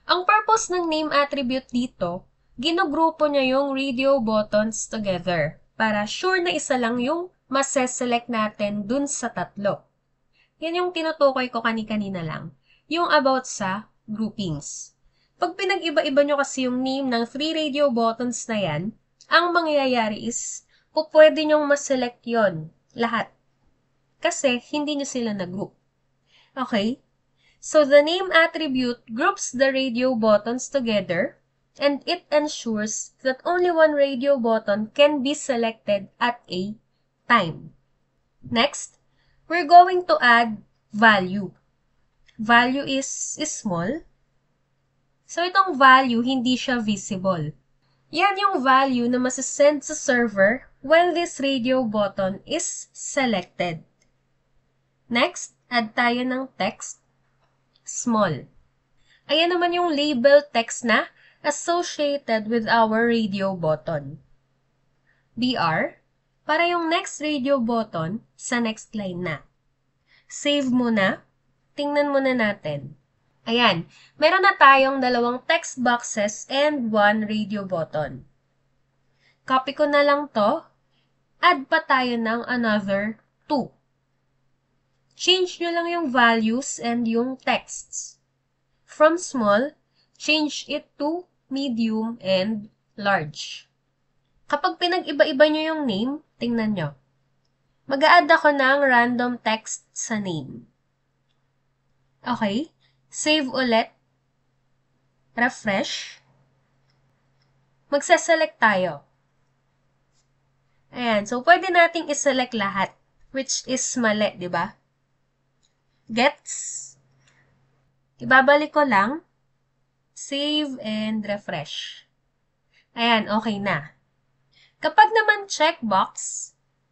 Ang purpose ng name attribute dito, ginugrupo niya yung radio buttons together para sure na isa lang yung maseselect natin dun sa tatlo. Yan yung tinutukoy ko kani-kanina lang, yung about sa groupings. Pag pinag-iba-iba nyo kasi yung name ng 3 radio buttons na yan, ang mangyayari is, pwede nyong maselect yon lahat. Kasi hindi nyo sila na-group. Okay? So, the name attribute groups the radio buttons together and it ensures that only one radio button can be selected at a time. Next, we're going to add value. Value is small. So, itong value, hindi siya visible. Yan yung value na masasend sa server when this radio button is selected. Next, add tayo ng text. Small. Ayan naman yung label text na associated with our radio button. BR, para yung next radio button sa next line na. Save muna. Tingnan muna natin. Ayan, meron na tayong 2 text boxes and 1 radio button. Copy ko na lang to. Add pa tayo ng another 2. Change nyo lang yung values and yung texts. From small, change it to medium and large. Kapag pinag-iba-iba nyo yung name, tingnan nyo. Mag-a-add ako ng random text sa name. Okay, save ulit. Refresh. Magsa-select tayo. Ayan, so pwede nating iselect lahat, which is mali, di ba? Gets. Ibabalik ko lang. Save and refresh. Ayan, okay na. Kapag naman checkbox,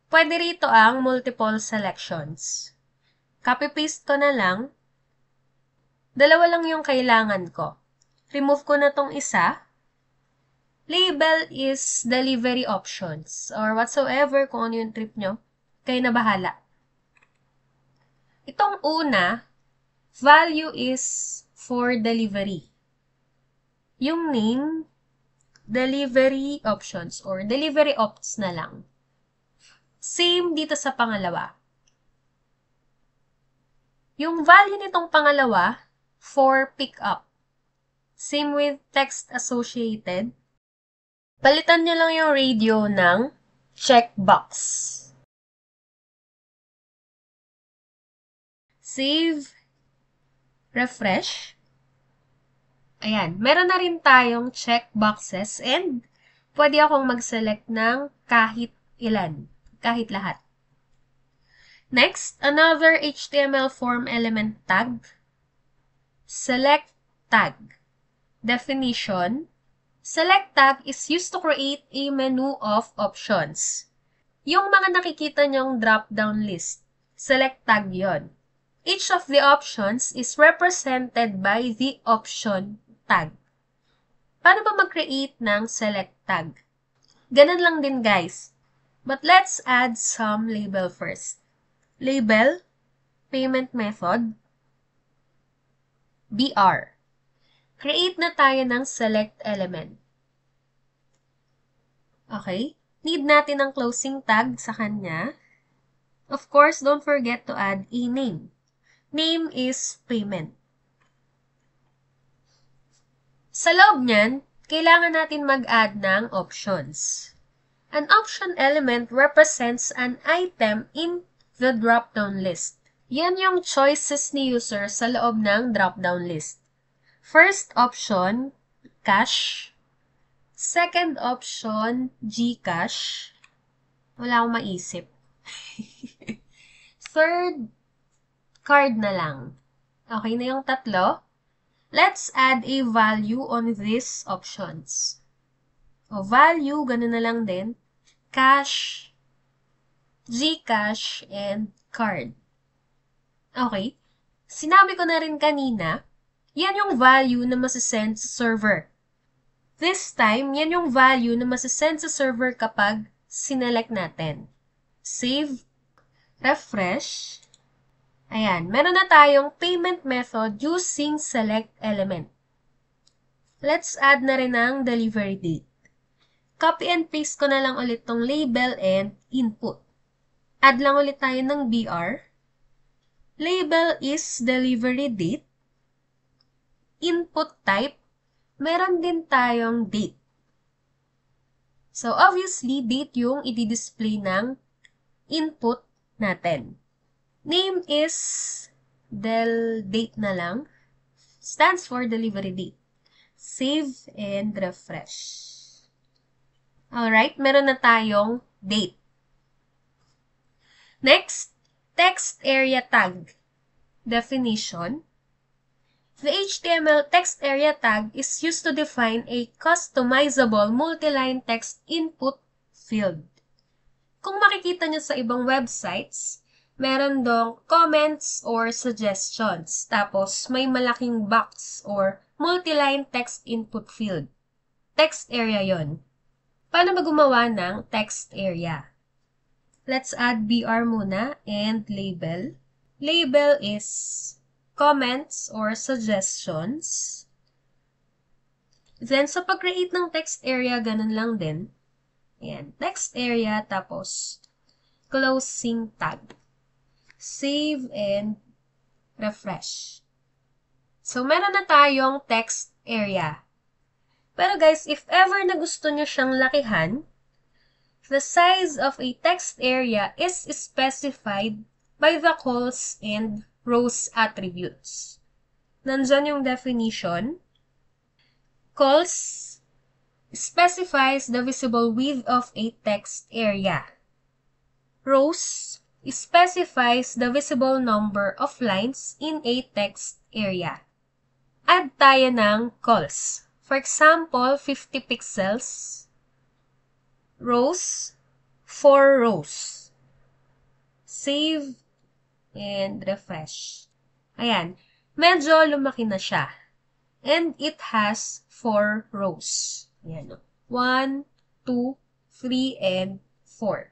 pwede rito ang multiple selections. Copy-paste ko na lang. 2 lang yung kailangan ko. Remove ko na tong isa. Label is delivery options or whatsoever kung ano yung trip nyo. Kayo na bahala. Itong una, value is for delivery. Yung name, delivery options or delivery opts na lang. Same dito sa pangalawa. Yung value nitong pangalawa, for pickup. Same with text associated. Palitan nyo lang yung radio ng checkbox. Save. Refresh. Ayan. Meron na rin tayong checkboxes and pwede akong mag-select ng kahit ilan. Kahit lahat. Next, another HTML form element tag. Select tag. Definition. Select tag is used to create a menu of options. Yung mga nakikita nyong drop-down list, select tag yon. Each of the options is represented by the option tag. Paano ba mag-create ng select tag? Ganun lang din guys. But let's add some label first. Label, payment method, BR. Create na tayo ng select element. Okay? Need natin ng closing tag sa kanya. Of course, don't forget to add a name. Name is payment. Sa loob niyan, kailangan natin mag-add ng options. An option element represents an item in the drop-down list. Yan yung choices ni user sa loob ng drop-down list. First option, cash. Second option, GCash. Wala akong maisip. Third, card na lang. Okay na yung tatlo. Let's add a value on these options. O value, ganun na lang din. Cash, GCash, and card. Okay. Sinabi ko na rin kanina, yan yung value na masasend sa server. This time, yan yung value na masasend sa server kapag sinelect natin. Save, refresh. Ayan, meron na tayong payment method using select element. Let's add na rin ang delivery date. Copy and paste ko na lang ulit tong label and input. Add lang ulit tayo ng BR. Label is delivery date. Input type, meron din tayong date. So, obviously, date yung i-display ng input natin. Name is date na lang. Stands for delivery date. Save and refresh. Alright, meron na tayong date. Next, text area tag. Definition. The HTML text area tag is used to define a customizable multi-line text input field. Kung makikita nyo sa ibang websites, meron dong comments or suggestions. Tapos, may malaking box or multi-line text input field. text area yon. Paano ba gumawa ng text area? Let's add BR muna and label. Label is comments or suggestions. Then, sa pag-create ng text area, ganun lang din. Ayan, text area, tapos closing tag. Save and refresh. So, meron na tayong text area. Pero guys, if ever na gusto nyo siyang lakihan, the size of a text area is specified by the calls and rows attributes. Nandyan yung definition. Calls specifies the visible width of a text area. Rows specifies the visible number of lines in a text area. Add tayo ng calls. For example, 50 pixels. Rows, 4 rows. Save and refresh. Ayan, medyo lumaki na siya. And it has 4 rows. Ayan, 1, 2, 3, and 4.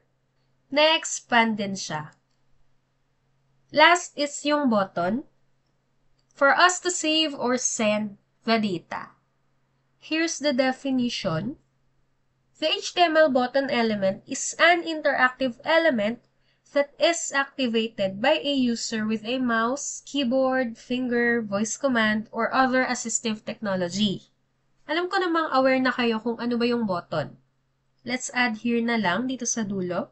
Na-expand din siya. Last is yung button. For us to save or send the data. Here's the definition. The HTML button element is an interactive element that is activated by a user with a mouse, keyboard, finger, voice command, or other assistive technology. Alam ko namang aware na kayo kung ano ba yung button. Let's add here na lang dito sa dulo.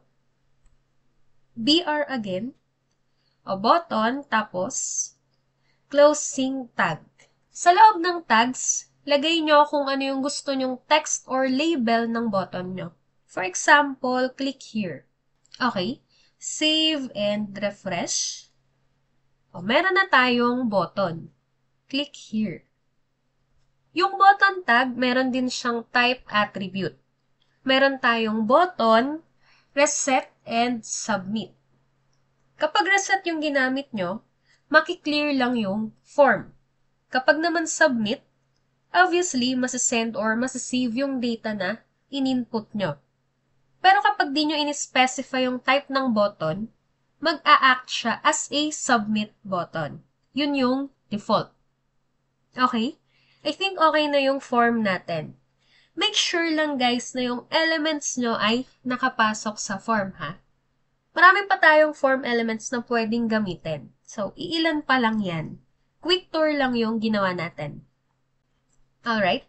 BR again. O button, tapos closing tag. Sa loob ng tags, lagay nyo kung ano yung gusto nyong text or label ng button nyo. For example, click here. Okay. Save and refresh. O, meron na tayong button. Click here. Yung button tag, meron din siyang type attribute. Meron tayong button, reset, and submit. Kapag reset yung ginamit nyo, makiklear lang yung form. Kapag naman submit, obviously, masasend or masasave yung data na in-input nyo. Pero kapag di nyo in-specify yung type ng button, mag-a-act siya as a submit button. Yun yung default. Okay? I think okay na yung form natin. Make sure lang guys na yung elements nyo ay nakapasok sa form ha. Marami pa tayong form elements na pwedeng gamitin. So, iilan pa lang yan. Quick tour lang yung ginawa natin. Alright?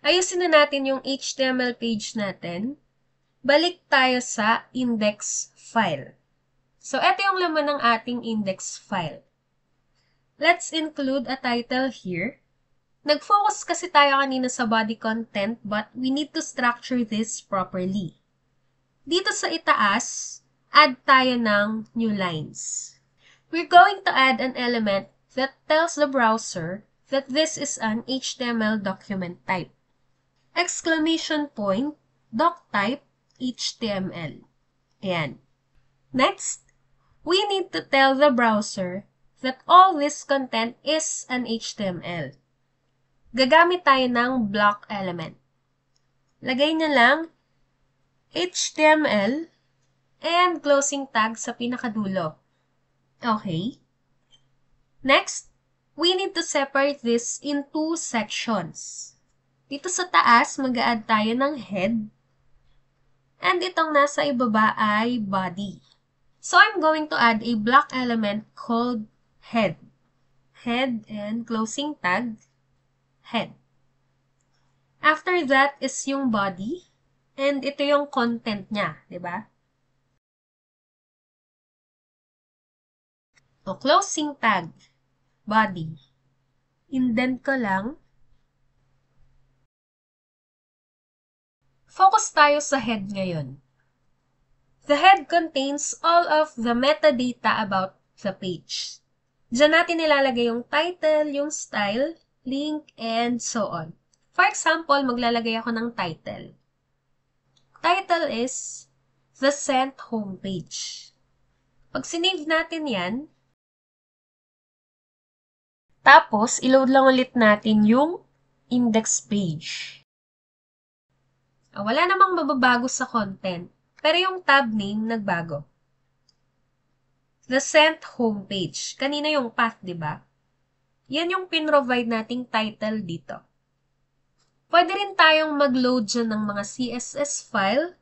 Ayusin na natin yung HTML page natin. Balik tayo sa index file. So, ito yung laman ng ating index file. Let's include a title here. Nag-focus kasi tayo kanina sa body content, but we need to structure this properly. Dito sa itaas, add tayo ng new lines. We're going to add an element that tells the browser that this is an HTML document type. Exclamation point, doc type, HTML. Ayan. Next, we need to tell the browser that all this content is an HTML. Gagamit tayo ng block element. Lagay na lang HTML and closing tag sa pinakadulo. Okay. Next, we need to separate this in 2 sections. Dito sa taas, mag-a-add tayo ng head. And itong nasa ibaba ay body. So, I'm going to add a block element called head. Head and closing tag, head. After that is yung body. And ito yung content niya, di ba? O, closing tag, body. Indent ko lang. Focus tayo sa head ngayon. The head contains all of the metadata about the page. Diyan natin nilalagay yung title, yung style, link, and so on. For example, maglalagay ako ng title. Title is The Sent Homepage. Pag sinave natin yan, tapos, i-load lang ulit natin yung index page. Wala namang mababago sa content, pero yung tab name nagbago. The sent homepage. Kanina yung path, di ba? Yan yung pinrovide nating title dito. Pwede rin tayong mag-load dyan ng mga CSS file,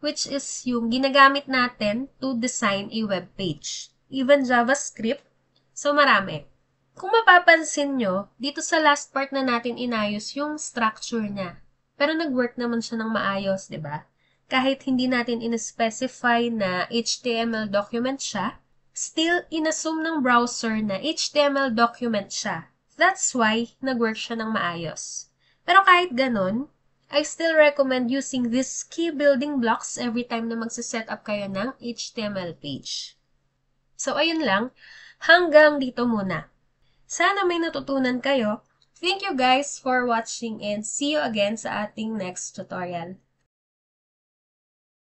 which is yung ginagamit natin to design a web page. Even JavaScript. So, marami. Kung mapapansin nyo, dito sa last part na natin inayos yung structure niya. Pero nag-work naman siya ng maayos, di ba? Kahit hindi natin in-specify na HTML document siya, still inassume ng browser na HTML document siya. That's why nag-work siya ng maayos. Pero kahit ganun, I still recommend using these key building blocks every time na magsiset up kayo ng HTML page. So, ayun lang. Hanggang dito muna. Sana may natutunan kayo. Thank you guys for watching and see you again sa ating next tutorial.